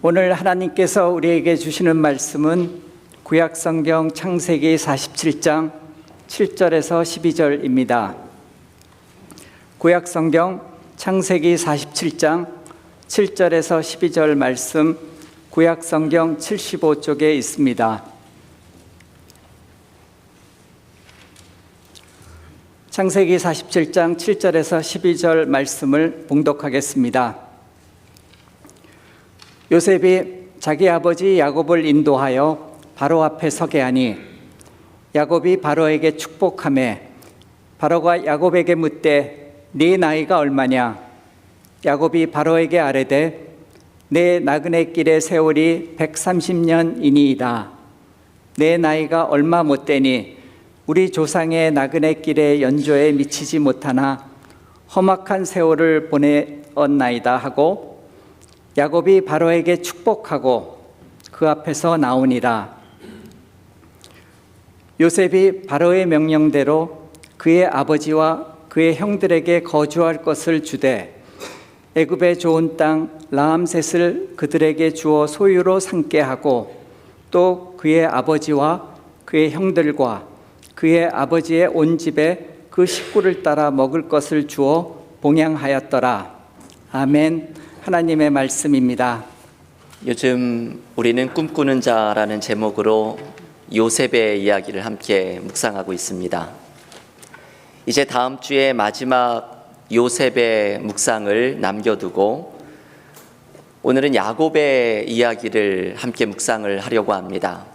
오늘 하나님께서 우리에게 주시는 말씀은 구약성경 창세기 47장 7절에서 12절입니다. 구약성경 창세기 47장 7절에서 12절 말씀, 구약성경 75쪽에 있습니다. 창세기 47장 7절에서 12절 말씀을 봉독하겠습니다. 요셉이 자기 아버지 야곱을 인도하여 바로 앞에 서게 하니 야곱이 바로에게 축복하매 바로가 야곱에게 묻되 네 나이가 얼마냐? 야곱이 바로에게 아뢰되 내 나그네 길의 세월이 130년이니이다. 내 나이가 얼마 못되니 우리 조상의 나그네 길의 연조에 미치지 못하나 험악한 세월을 보내었나이다 하고 야곱이 바로에게 축복하고 그 앞에서 나오니라. 요셉이 바로의 명령대로 그의 아버지와 그의 형들에게 거주할 것을 주되 애굽의 좋은 땅 라암셋을 그들에게 주어 소유로 삼게 하고 또 그의 아버지와 그의 형들과 그의 아버지의 온 집에 그 식구를 따라 먹을 것을 주어 봉양하였더라. 아멘. 하나님의 말씀입니다. 요즘 우리는 꿈꾸는 자라는 제목으로 요셉의 이야기를 함께 묵상하고 있습니다. 이제 다음 주에 마지막 요셉의 묵상을 남겨두고 오늘은 야곱의 이야기를 함께 묵상을 하려고 합니다.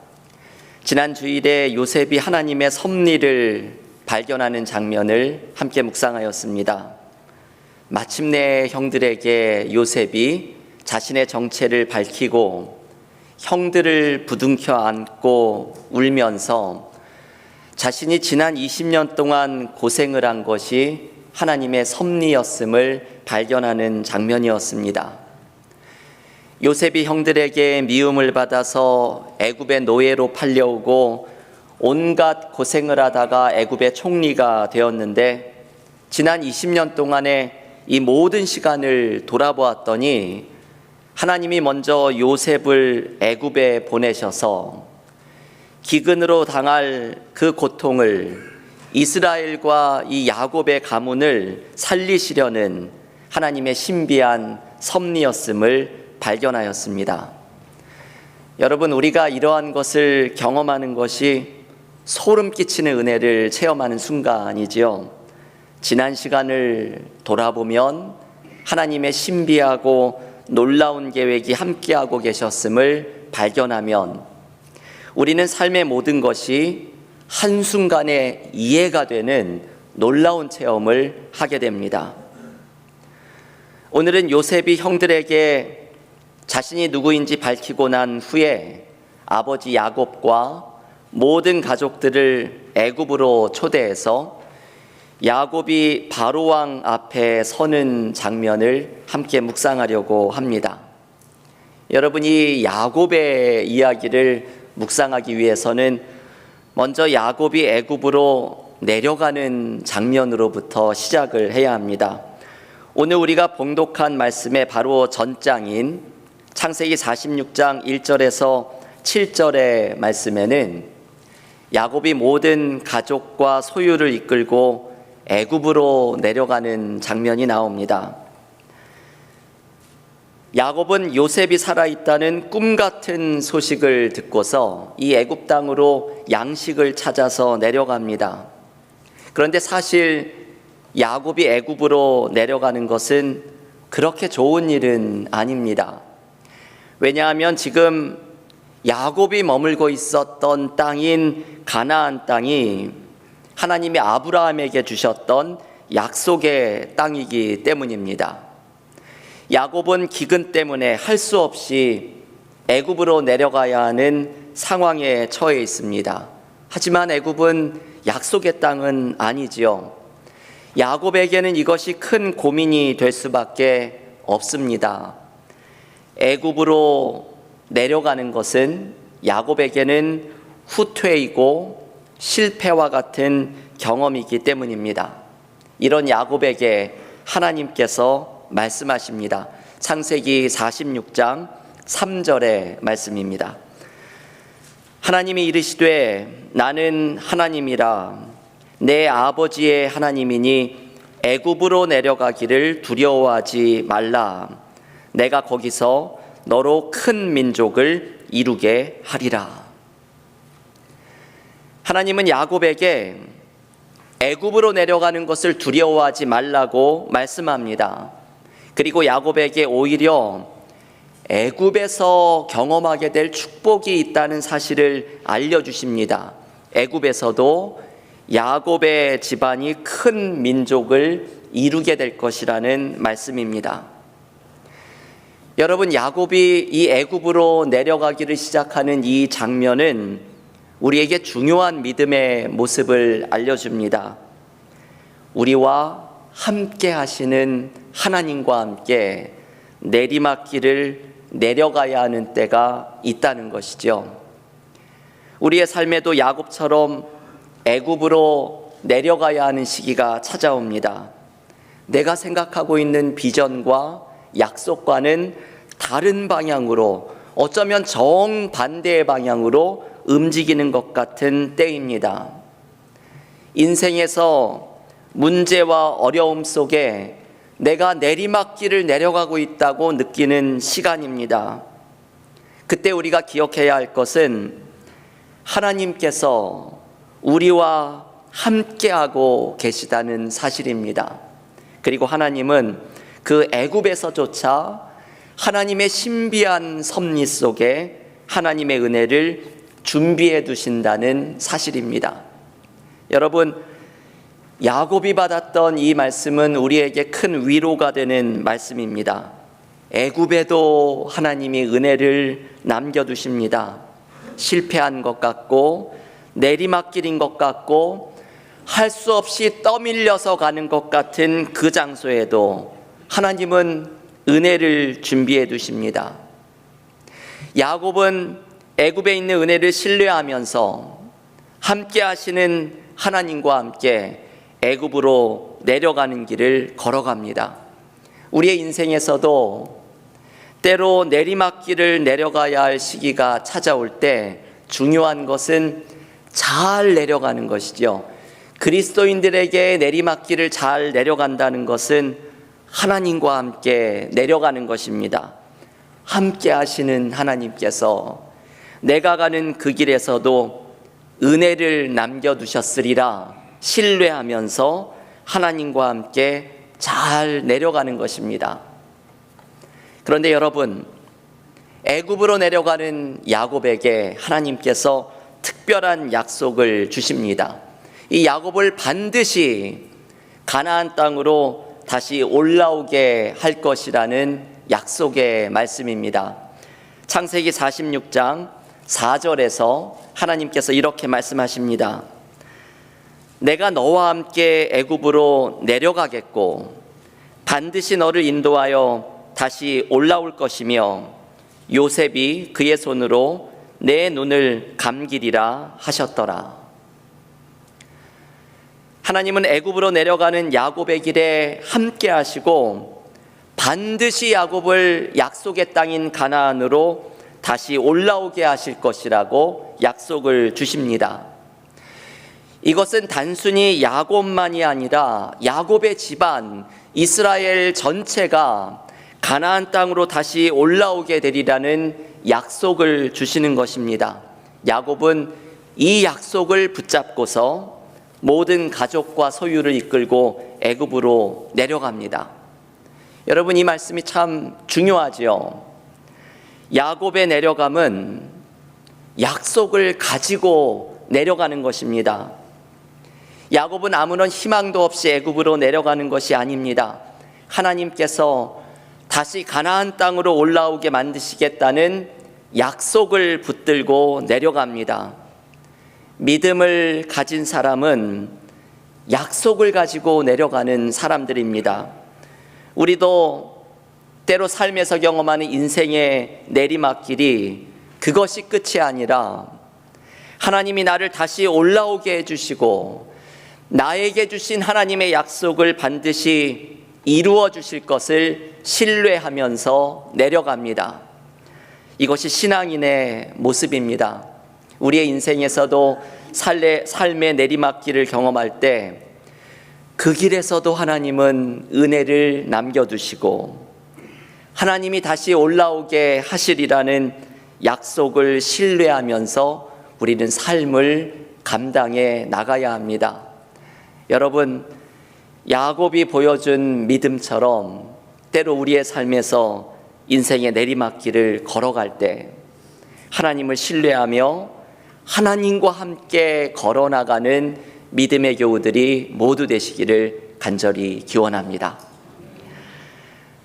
지난 주일에 요셉이 하나님의 섭리를 발견하는 장면을 함께 묵상하였습니다. 마침내 형들에게 요셉이 자신의 정체를 밝히고 형들을 부둥켜 안고 울면서 자신이 지난 20년 동안 고생을 한 것이 하나님의 섭리였음을 발견하는 장면이었습니다. 요셉이 형들에게 미움을 받아서 애굽의 노예로 팔려오고 온갖 고생을 하다가 애굽의 총리가 되었는데 지난 20년 동안에 이 모든 시간을 돌아보았더니 하나님이 먼저 요셉을 애굽에 보내셔서 기근으로 당할 그 고통을 이스라엘과 이 야곱의 가문을 살리시려는 하나님의 신비한 섭리였음을 발견하였습니다. 여러분, 우리가 이러한 것을 경험하는 것이 소름 끼치는 은혜를 체험하는 순간이지요. 지난 시간을 돌아보면 하나님의 신비하고 놀라운 계획이 함께하고 계셨음을 발견하면 우리는 삶의 모든 것이 한순간에 이해가 되는 놀라운 체험을 하게 됩니다. 오늘은 요셉이 형들에게 자신이 누구인지 밝히고 난 후에 아버지 야곱과 모든 가족들을 애굽으로 초대해서 야곱이 바로왕 앞에 서는 장면을 함께 묵상하려고 합니다. 여러분이 야곱의 이야기를 묵상하기 위해서는 먼저 야곱이 애굽으로 내려가는 장면으로부터 시작을 해야 합니다. 오늘 우리가 봉독한 말씀의 바로 전장인 창세기 46장 1절에서 7절의 말씀에는 야곱이 모든 가족과 소유를 이끌고 애굽으로 내려가는 장면이 나옵니다. 야곱은 요셉이 살아있다는 꿈 같은 소식을 듣고서 이 애굽 땅으로 양식을 찾아서 내려갑니다. 그런데 사실 야곱이 애굽으로 내려가는 것은 그렇게 좋은 일은 아닙니다. 왜냐하면 지금 야곱이 머물고 있었던 땅인 가나안 땅이 하나님이 아브라함에게 주셨던 약속의 땅이기 때문입니다. 야곱은 기근 때문에 할 수 없이 애굽으로 내려가야 하는 상황에 처해 있습니다. 하지만 애굽은 약속의 땅은 아니지요. 야곱에게는 이것이 큰 고민이 될 수밖에 없습니다. 애굽으로 내려가는 것은 야곱에게는 후퇴이고 실패와 같은 경험이기 때문입니다. 이런 야곱에게 하나님께서 말씀하십니다. 창세기 46장 3절의 말씀입니다. 하나님이 이르시되 나는 하나님이라 내 아버지의 하나님이니 애굽으로 내려가기를 두려워하지 말라. 내가 거기서 너로 큰 민족을 이루게 하리라. 하나님은 야곱에게 애굽으로 내려가는 것을 두려워하지 말라고 말씀합니다. 그리고 야곱에게 오히려 애굽에서 경험하게 될 축복이 있다는 사실을 알려주십니다. 애굽에서도 야곱의 집안이 큰 민족을 이루게 될 것이라는 말씀입니다. 여러분, 야곱이 이 애굽으로 내려가기를 시작하는 이 장면은 우리에게 중요한 믿음의 모습을 알려줍니다. 우리와 함께 하시는 하나님과 함께 내리막길을 내려가야 하는 때가 있다는 것이죠. 우리의 삶에도 야곱처럼 애굽으로 내려가야 하는 시기가 찾아옵니다. 내가 생각하고 있는 비전과 약속과는 다른 방향으로, 어쩌면 정반대의 방향으로 움직이는 것 같은 때입니다. 인생에서 문제와 어려움 속에 내가 내리막길을 내려가고 있다고 느끼는 시간입니다. 그때 우리가 기억해야 할 것은 하나님께서 우리와 함께하고 계시다는 사실입니다. 그리고 하나님은 그 애굽에서조차 하나님의 신비한 섭리 속에 하나님의 은혜를 준비해 두신다는 사실입니다. 여러분, 야곱이 받았던 이 말씀은 우리에게 큰 위로가 되는 말씀입니다. 애굽에도 하나님이 은혜를 남겨두십니다. 실패한 것 같고 내리막길인 것 같고 할 수 없이 떠밀려서 가는 것 같은 그 장소에도 하나님은 은혜를 준비해 두십니다. 야곱은 애굽에 있는 은혜를 신뢰하면서 함께 하시는 하나님과 함께 애굽으로 내려가는 길을 걸어갑니다. 우리의 인생에서도 때로 내리막길을 내려가야 할 시기가 찾아올 때 중요한 것은 잘 내려가는 것이죠. 그리스도인들에게 내리막길을 잘 내려간다는 것은 하나님과 함께 내려가는 것입니다. 함께 하시는 하나님께서 내가 가는 그 길에서도 은혜를 남겨두셨으리라 신뢰하면서 하나님과 함께 잘 내려가는 것입니다. 그런데 여러분, 애굽으로 내려가는 야곱에게 하나님께서 특별한 약속을 주십니다. 이 야곱을 반드시 가나안 땅으로 다시 올라오게 할 것이라는 약속의 말씀입니다. 창세기 46장 4절에서 하나님께서 이렇게 말씀하십니다. 내가 너와 함께 애굽으로 내려가겠고 반드시 너를 인도하여 다시 올라올 것이며 요셉이 그의 손으로 내 눈을 감기리라 하셨더라. 하나님은 애굽으로 내려가는 야곱의 길에 함께 하시고 반드시 야곱을 약속의 땅인 가나안으로 다시 올라오게 하실 것이라고 약속을 주십니다. 이것은 단순히 야곱만이 아니라 야곱의 집안, 이스라엘 전체가 가나안 땅으로 다시 올라오게 되리라는 약속을 주시는 것입니다. 야곱은 이 약속을 붙잡고서 모든 가족과 소유를 이끌고 애굽으로 내려갑니다. 여러분, 이 말씀이 참 중요하지요. 야곱의 내려감은 약속을 가지고 내려가는 것입니다. 야곱은 아무런 희망도 없이 애굽으로 내려가는 것이 아닙니다. 하나님께서 다시 가나안 땅으로 올라오게 만드시겠다는 약속을 붙들고 내려갑니다. 믿음을 가진 사람은 약속을 가지고 내려가는 사람들입니다. 우리도 때로 삶에서 경험하는 인생의 내리막길이 그것이 끝이 아니라 하나님이 나를 다시 올라오게 해주시고 나에게 주신 하나님의 약속을 반드시 이루어 주실 것을 신뢰하면서 내려갑니다. 이것이 신앙인의 모습입니다. 우리의 인생에서도 삶의 내리막길을 경험할 때 그 길에서도 하나님은 은혜를 남겨두시고 하나님이 다시 올라오게 하시리라는 약속을 신뢰하면서 우리는 삶을 감당해 나가야 합니다. 여러분, 야곱이 보여준 믿음처럼 때로 우리의 삶에서 인생의 내리막길을 걸어갈 때 하나님을 신뢰하며 하나님과 함께 걸어나가는 믿음의 교우들이 모두 되시기를 간절히 기원합니다.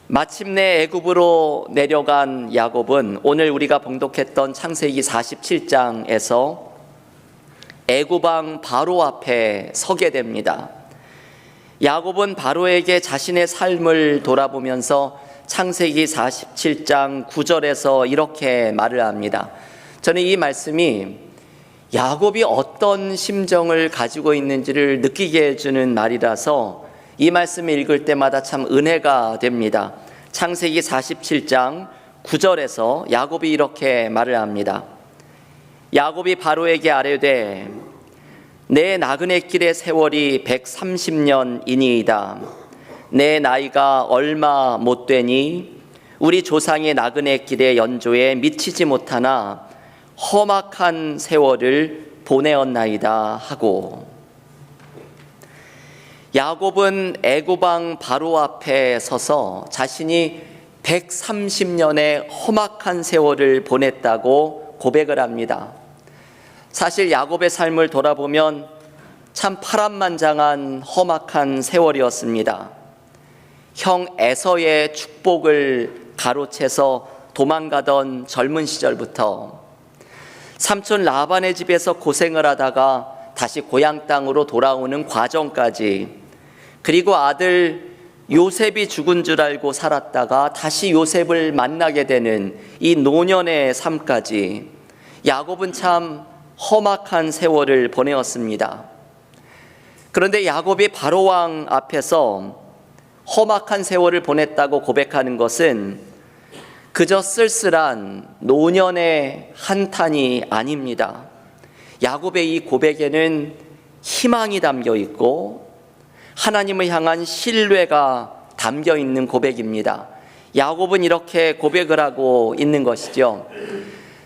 마침내 애굽으로 내려간 야곱은 오늘 우리가 봉독했던 창세기 47장에서 애굽 왕 바로 앞에 서게 됩니다. 야곱은 바로에게 자신의 삶을 돌아보면서 창세기 47장 9절에서 이렇게 말을 합니다. 저는 이 말씀이 야곱이 어떤 심정을 가지고 있는지를 느끼게 해주는 말이라서 이 말씀을 읽을 때마다 참 은혜가 됩니다. 창세기 47장 9절에서 야곱이 이렇게 말을 합니다. 야곱이 바로에게 아뢰되 내 나그네 길의 세월이 130년이니이다. 내 나이가 얼마 못 되니 우리 조상의 나그네 길의 연조에 미치지 못하나 험악한 세월을 보내었나이다 하고, 야곱은 애굽 왕 바로 앞에 서서 자신이 130년의 험악한 세월을 보냈다고 고백을 합니다. 사실 야곱의 삶을 돌아보면 참 파란만장한 험악한 세월이었습니다. 형 에서의 축복을 가로채서 도망가던 젊은 시절부터 삼촌 라반의 집에서 고생을 하다가 다시 고향 땅으로 돌아오는 과정까지, 그리고 아들 요셉이 죽은 줄 알고 살았다가 다시 요셉을 만나게 되는 이 노년의 삶까지 야곱은 참 험악한 세월을 보내었습니다. 그런데 야곱이 바로 왕 앞에서 험악한 세월을 보냈다고 고백하는 것은 그저 쓸쓸한 노년의 한탄이 아닙니다. 야곱의 이 고백에는 희망이 담겨 있고 하나님을 향한 신뢰가 담겨 있는 고백입니다. 야곱은 이렇게 고백을 하고 있는 것이죠.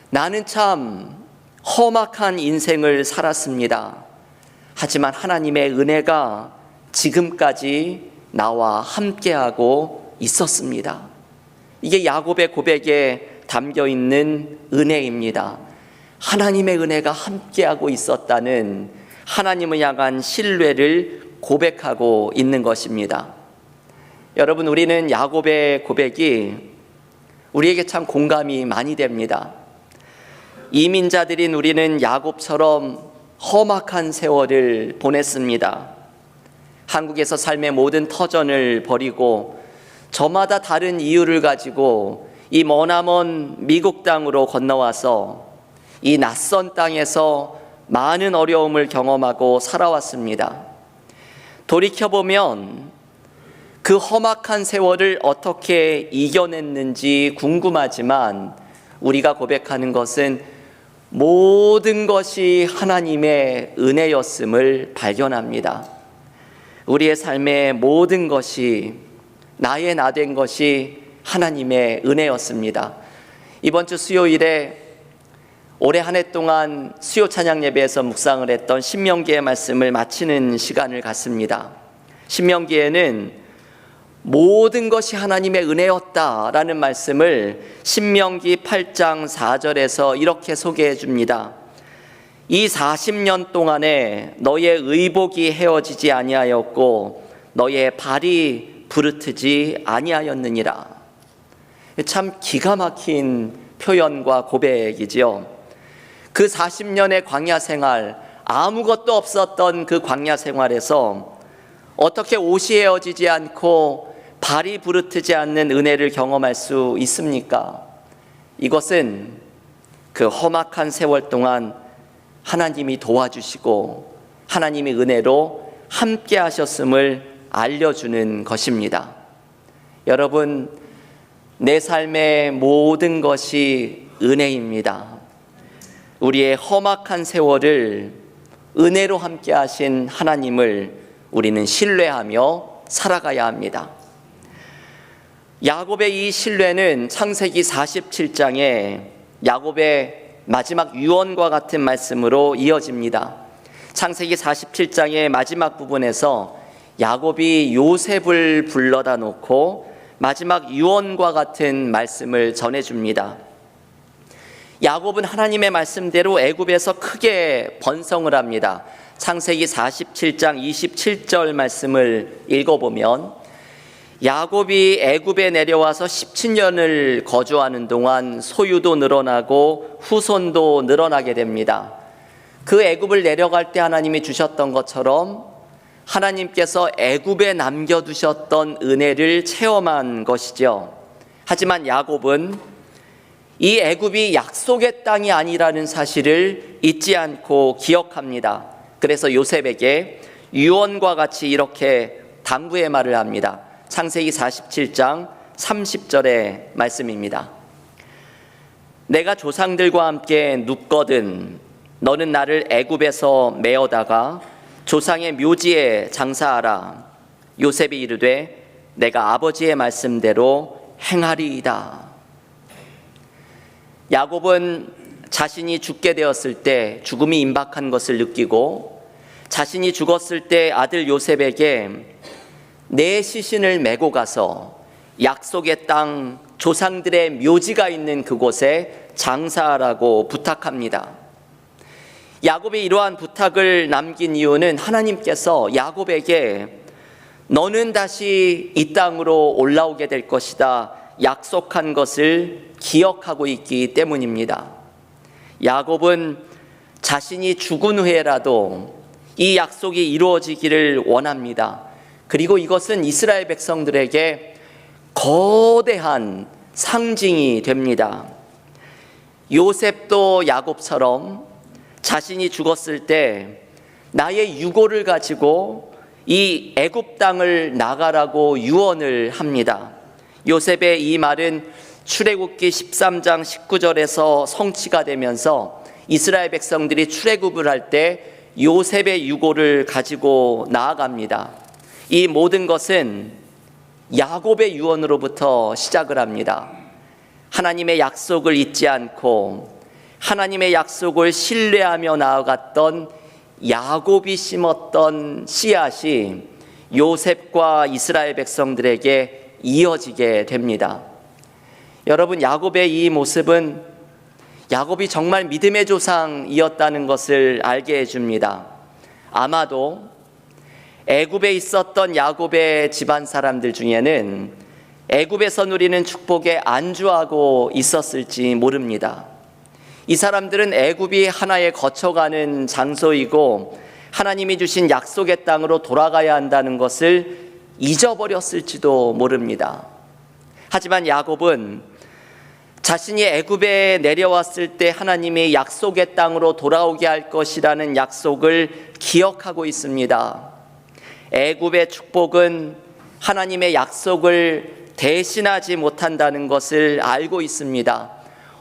나는 참 험악한 인생을 살았습니다. 하지만 하나님의 은혜가 지금까지 나와 함께하고 있었습니다. 이게 야곱의 고백에 담겨 있는 은혜입니다. 하나님의 은혜가 함께하고 있었다는 하나님을 향한 신뢰를 고백하고 있는 것입니다. 여러분, 우리는 야곱의 고백이 우리에게 참 공감이 많이 됩니다. 이민자들인 우리는 야곱처럼 험악한 세월을 보냈습니다. 한국에서 삶의 모든 터전을 버리고 저마다 다른 이유를 가지고 이 머나먼 미국 땅으로 건너와서 이 낯선 땅에서 많은 어려움을 경험하고 살아왔습니다. 돌이켜보면 그 험악한 세월을 어떻게 이겨냈는지 궁금하지만 우리가 고백하는 것은 모든 것이 하나님의 은혜였음을 발견합니다. 우리의 삶의 모든 것이, 나의 나 된 것이 하나님의 은혜였습니다. 이번 주 수요일에 올해 한 해 동안 수요 찬양 예배에서 묵상을 했던 신명기의 말씀을 마치는 시간을 갖습니다. 신명기에는 모든 것이 하나님의 은혜였다라는 말씀을 신명기 8장 4절에서 이렇게 소개해 줍니다. 이 40년 동안에 너의 의복이 헤어지지 아니하였고 너의 발이 부르트지 아니하였느니라. 참 기가 막힌 표현과 고백이지요. 그 40년의 광야 생활, 아무것도 없었던 그 광야 생활에서 어떻게 옷이 헤어지지 않고 발이 부르트지 않는 은혜를 경험할 수 있습니까? 이것은 그 험악한 세월 동안 하나님이 도와주시고 하나님의 은혜로 함께 하셨음을 알려주는 것입니다. 여러분, 내 삶의 모든 것이 은혜입니다. 우리의 험악한 세월을 은혜로 함께 하신 하나님을 우리는 신뢰하며 살아가야 합니다. 야곱의 이 신뢰는 창세기 47장에 야곱의 마지막 유언과 같은 말씀으로 이어집니다. 창세기 47장의 마지막 부분에서 야곱이 요셉을 불러다 놓고 마지막 유언과 같은 말씀을 전해줍니다. 야곱은 하나님의 말씀대로 애굽에서 크게 번성을 합니다. 창세기 47장 27절 말씀을 읽어보면 야곱이 애굽에 내려와서 17년을 거주하는 동안 소유도 늘어나고 후손도 늘어나게 됩니다. 그 애굽을 내려갈 때 하나님이 주셨던 것처럼 하나님께서 애굽에 남겨두셨던 은혜를 체험한 것이죠. 하지만 야곱은 이 애굽이 약속의 땅이 아니라는 사실을 잊지 않고 기억합니다. 그래서 요셉에게 유언과 같이 이렇게 당부의 말을 합니다. 창세기 47장 30절의 말씀입니다. 내가 조상들과 함께 눕거든 너는 나를 애굽에서 메어다가 조상의 묘지에 장사하라. 요셉이 이르되 내가 아버지의 말씀대로 행하리이다. 야곱은 자신이 죽게 되었을 때 죽음이 임박한 것을 느끼고 자신이 죽었을 때 아들 요셉에게 내 시신을 메고 가서 약속의 땅 조상들의 묘지가 있는 그곳에 장사하라고 부탁합니다. 야곱이 이러한 부탁을 남긴 이유는 하나님께서 야곱에게 너는 다시 이 땅으로 올라오게 될 것이다 약속한 것을 기억하고 있기 때문입니다. 야곱은 자신이 죽은 후에라도 이 약속이 이루어지기를 원합니다. 그리고 이것은 이스라엘 백성들에게 거대한 상징이 됩니다. 요셉도 야곱처럼 자신이 죽었을 때 나의 유고를 가지고 이 애굽 땅을 나가라고 유언을 합니다. 요셉의 이 말은 출애굽기 13장 19절에서 성취가 되면서 이스라엘 백성들이 출애굽을 할 때 요셉의 유고를 가지고 나아갑니다. 이 모든 것은 야곱의 유언으로부터 시작을 합니다. 하나님의 약속을 잊지 않고 하나님의 약속을 신뢰하며 나아갔던 야곱이 심었던 씨앗이 요셉과 이스라엘 백성들에게 이어지게 됩니다. 여러분, 야곱의 이 모습은 야곱이 정말 믿음의 조상이었다는 것을 알게 해줍니다. 아마도 애굽에 있었던 야곱의 집안 사람들 중에는 애굽에서 누리는 축복에 안주하고 있었을지 모릅니다. 이 사람들은 애굽이 하나의 거쳐가는 장소이고 하나님이 주신 약속의 땅으로 돌아가야 한다는 것을 잊어버렸을지도 모릅니다. 하지만 야곱은 자신이 애굽에 내려왔을 때 하나님이 약속의 땅으로 돌아오게 할 것이라는 약속을 기억하고 있습니다. 애굽의 축복은 하나님의 약속을 대신하지 못한다는 것을 알고 있습니다.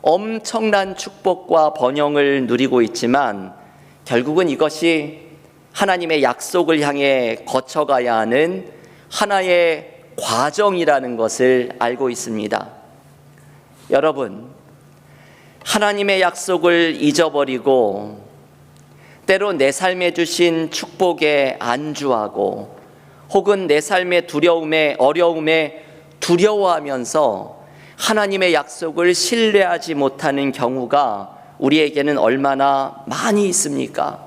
엄청난 축복과 번영을 누리고 있지만 결국은 이것이 하나님의 약속을 향해 거쳐가야 하는 하나의 과정이라는 것을 알고 있습니다. 여러분, 하나님의 약속을 잊어버리고 때로 내 삶에 주신 축복에 안주하고 혹은 내 삶의 두려움에 어려움에 두려워하면서 하나님의 약속을 신뢰하지 못하는 경우가 우리에게는 얼마나 많이 있습니까?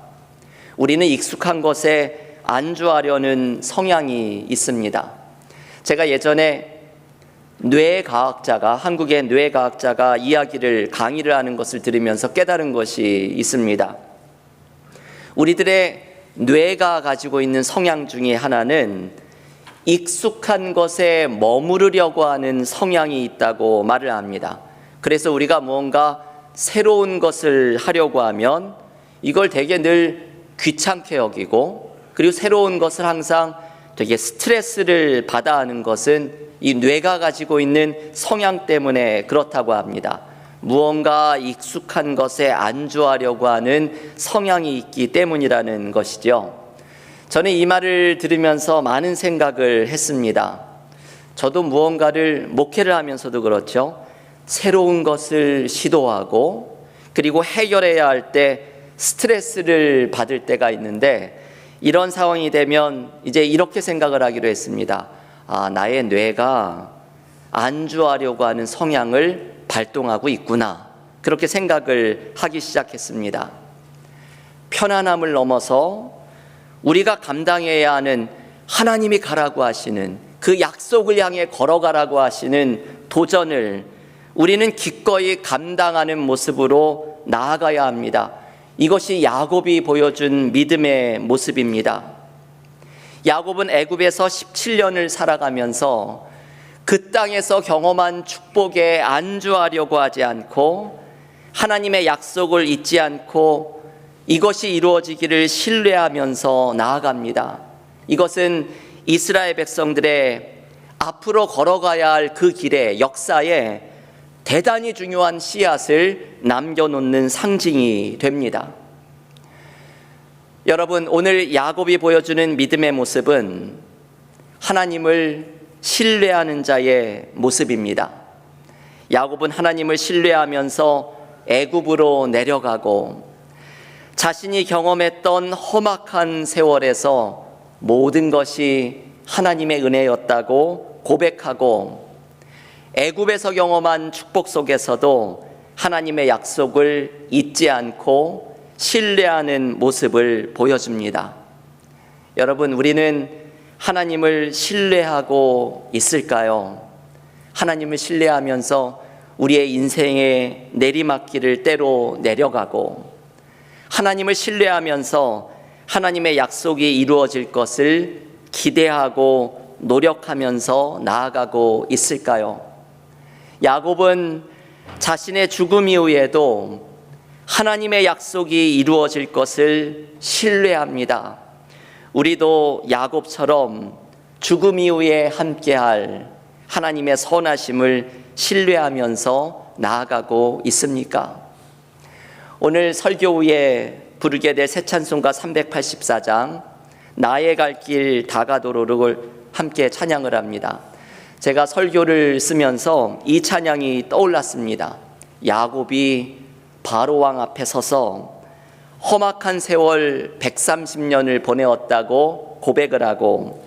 우리는 익숙한 것에 안주하려는 성향이 있습니다. 제가 예전에 한국의 뇌과학자가 강의를 하는 것을 들으면서 깨달은 것이 있습니다. 우리들의 뇌가 가지고 있는 성향 중에 하나는 익숙한 것에 머무르려고 하는 성향이 있다고 말을 합니다. 그래서 우리가 무언가 새로운 것을 하려고 하면 이걸 되게 늘 귀찮게 여기고, 그리고 새로운 것을 항상 되게 스트레스를 받아 하는 것은 이 뇌가 가지고 있는 성향 때문에 그렇다고 합니다. 무언가 익숙한 것에 안주하려고 하는 성향이 있기 때문이라는 것이죠. 저는 이 말을 들으면서 많은 생각을 했습니다. 저도 무언가를 목회를 하면서도 그렇죠. 새로운 것을 시도하고 그리고 해결해야 할 때 스트레스를 받을 때가 있는데, 이런 상황이 되면 이제 이렇게 생각을 하기로 했습니다. 나의 뇌가 안주하려고 하는 성향을 발동하고 있구나. 그렇게 생각을 하기 시작했습니다. 편안함을 넘어서 우리가 감당해야 하는 하나님이 가라고 하시는 그 약속을 향해 걸어가라고 하시는 도전을 우리는 기꺼이 감당하는 모습으로 나아가야 합니다. 이것이 야곱이 보여준 믿음의 모습입니다. 야곱은 애굽에서 17년을 살아가면서 그 땅에서 경험한 축복에 안주하려고 하지 않고 하나님의 약속을 잊지 않고 이것이 이루어지기를 신뢰하면서 나아갑니다. 이것은 이스라엘 백성들의 앞으로 걸어가야 할 그 길의 역사에 대단히 중요한 씨앗을 남겨놓는 상징이 됩니다. 여러분, 오늘 야곱이 보여주는 믿음의 모습은 하나님을 신뢰하는 자의 모습입니다. 야곱은 하나님을 신뢰하면서 애굽으로 내려가고 자신이 경험했던 험악한 세월에서 모든 것이 하나님의 은혜였다고 고백하고, 애굽에서 경험한 축복 속에서도 하나님의 약속을 잊지 않고 신뢰하는 모습을 보여줍니다. 여러분, 우리는 하나님을 신뢰하고 있을까요? 하나님을 신뢰하면서 우리의 인생의 내리막길을 때로 내려가고, 하나님을 신뢰하면서 하나님의 약속이 이루어질 것을 기대하고 노력하면서 나아가고 있을까요? 야곱은 자신의 죽음 이후에도 하나님의 약속이 이루어질 것을 신뢰합니다. 우리도 야곱처럼 죽음 이후에 함께할 하나님의 선하심을 신뢰하면서 나아가고 있습니까? 오늘 설교 후에 부르게 될 새 찬송가 384장 나의 갈 길 다가도록을 함께 찬양을 합니다. 제가 설교를 쓰면서 이 찬양이 떠올랐습니다. 야곱이 바로왕 앞에 서서 험악한 세월 130년을 보내었다고 고백을 하고,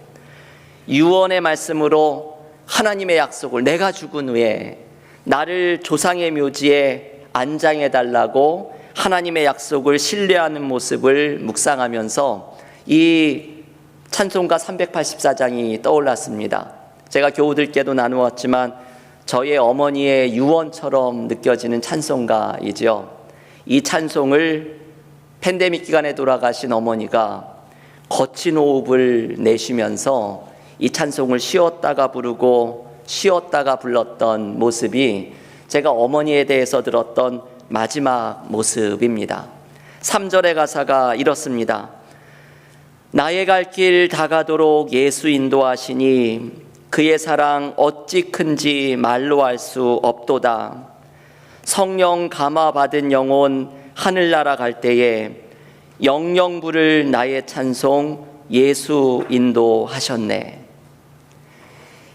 유언의 말씀으로 하나님의 약속을 내가 죽은 후에 나를 조상의 묘지에 안장해 달라고 하나님의 약속을 신뢰하는 모습을 묵상하면서 이 찬송가 384장이 떠올랐습니다. 제가 교우들께도 나누었지만 저희 어머니의 유언처럼 느껴지는 찬송가이죠. 이 찬송을 팬데믹 기간에 돌아가신 어머니가 거친 호흡을 내쉬면서 이 찬송을 쉬었다가 부르고 쉬었다가 불렀던 모습이 제가 어머니에 대해서 들었던 마지막 모습입니다. 3절의 가사가 이렇습니다. 나의 갈 길 다가도록 예수 인도하시니 그의 사랑 어찌 큰지 말로 알 수 없도다. 성령 감화 받은 영혼 하늘나라 갈 때에 영영 부를 나의 찬송 예수 인도하셨네.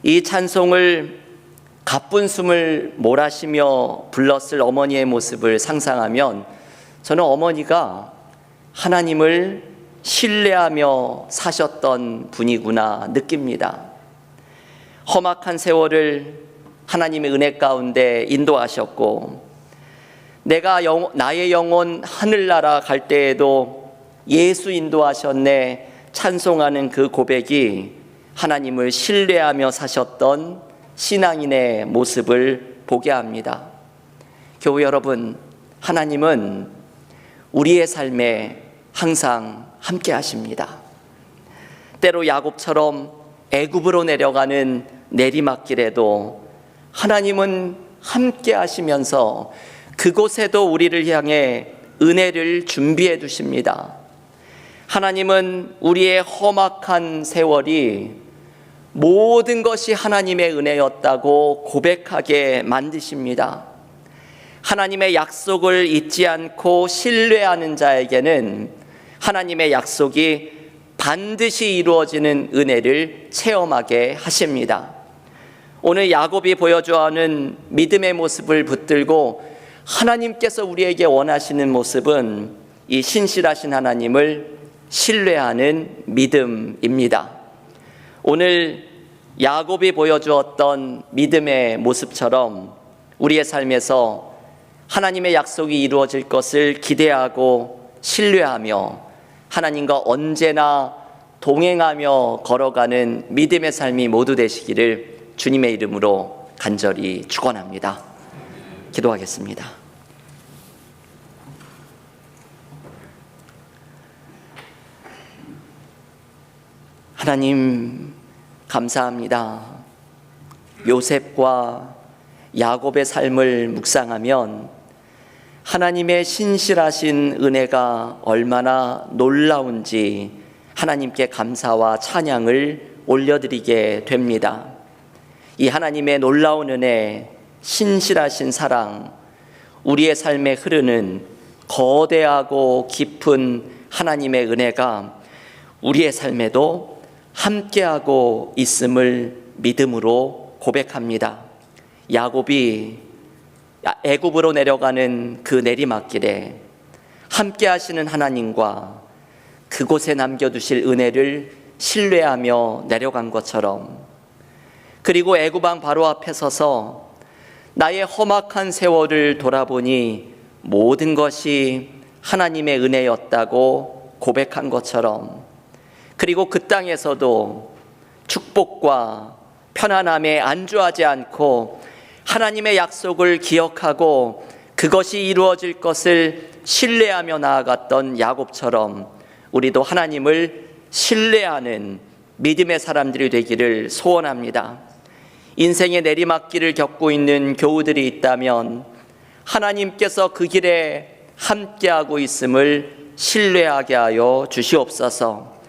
이 찬송을 가쁜 숨을 몰아쉬며 불렀을 어머니의 모습을 상상하면 저는 어머니가 하나님을 신뢰하며 사셨던 분이구나 느낍니다. 험악한 세월을 하나님의 은혜 가운데 인도하셨고, 나의 영혼 하늘나라 갈 때에도 예수 인도하셨네 찬송하는 그 고백이 하나님을 신뢰하며 사셨던 신앙인의 모습을 보게 합니다. 교우 여러분, 하나님은 우리의 삶에 항상 함께 하십니다. 때로 야곱처럼 애굽으로 내려가는 내리막길에도 하나님은 함께 하시면서 그곳에도 우리를 향해 은혜를 준비해 두십니다. 하나님은 우리의 험악한 세월이 모든 것이 하나님의 은혜였다고 고백하게 만드십니다. 하나님의 약속을 잊지 않고 신뢰하는 자에게는 하나님의 약속이 반드시 이루어지는 은혜를 체험하게 하십니다. 오늘 야곱이 보여주어하는 믿음의 모습을 붙들고 하나님께서 우리에게 원하시는 모습은 이 신실하신 하나님을 신뢰하는 믿음입니다. 오늘 야곱이 보여주었던 믿음의 모습처럼 우리의 삶에서 하나님의 약속이 이루어질 것을 기대하고 신뢰하며 하나님과 언제나 동행하며 걸어가는 믿음의 삶이 모두 되시기를 주님의 이름으로 간절히 축원합니다. 기도하겠습니다. 하나님 감사합니다. 요셉과 야곱의 삶을 묵상하면 하나님의 신실하신 은혜가 얼마나 놀라운지 하나님께 감사와 찬양을 올려드리게 됩니다. 이 하나님의 놀라운 은혜, 신실하신 사랑, 우리의 삶에 흐르는 거대하고 깊은 하나님의 은혜가 우리의 삶에도 함께하고 있음을 믿음으로 고백합니다. 야곱이 애굽으로 내려가는 그 내리막길에 함께 하시는 하나님과 그곳에 남겨두실 은혜를 신뢰하며 내려간 것처럼, 그리고 애굽 왕 바로 앞에 서서 나의 험악한 세월을 돌아보니 모든 것이 하나님의 은혜였다고 고백한 것처럼, 그리고 그 땅에서도 축복과 편안함에 안주하지 않고 하나님의 약속을 기억하고 그것이 이루어질 것을 신뢰하며 나아갔던 야곱처럼 우리도 하나님을 신뢰하는 믿음의 사람들이 되기를 소원합니다. 인생의 내리막길을 겪고 있는 교우들이 있다면 하나님께서 그 길에 함께하고 있음을 신뢰하게 하여 주시옵소서.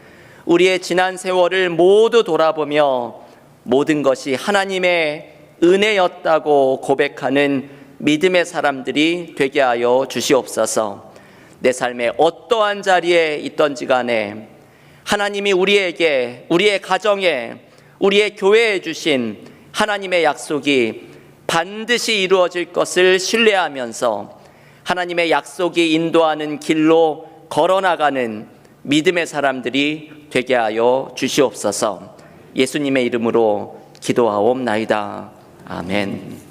우리의 지난 세월을 모두 돌아보며 모든 것이 하나님의 은혜였다고 고백하는 믿음의 사람들이 되게 하여 주시옵소서. 내 삶의 어떠한 자리에 있던지 간에 하나님이 우리에게, 우리의 가정에, 우리의 교회에 주신 하나님의 약속이 반드시 이루어질 것을 신뢰하면서 하나님의 약속이 인도하는 길로 걸어나가는 믿음의 사람들이 되게 하여 주시옵소서. 예수님의 이름으로 기도하옵나이다. 아멘.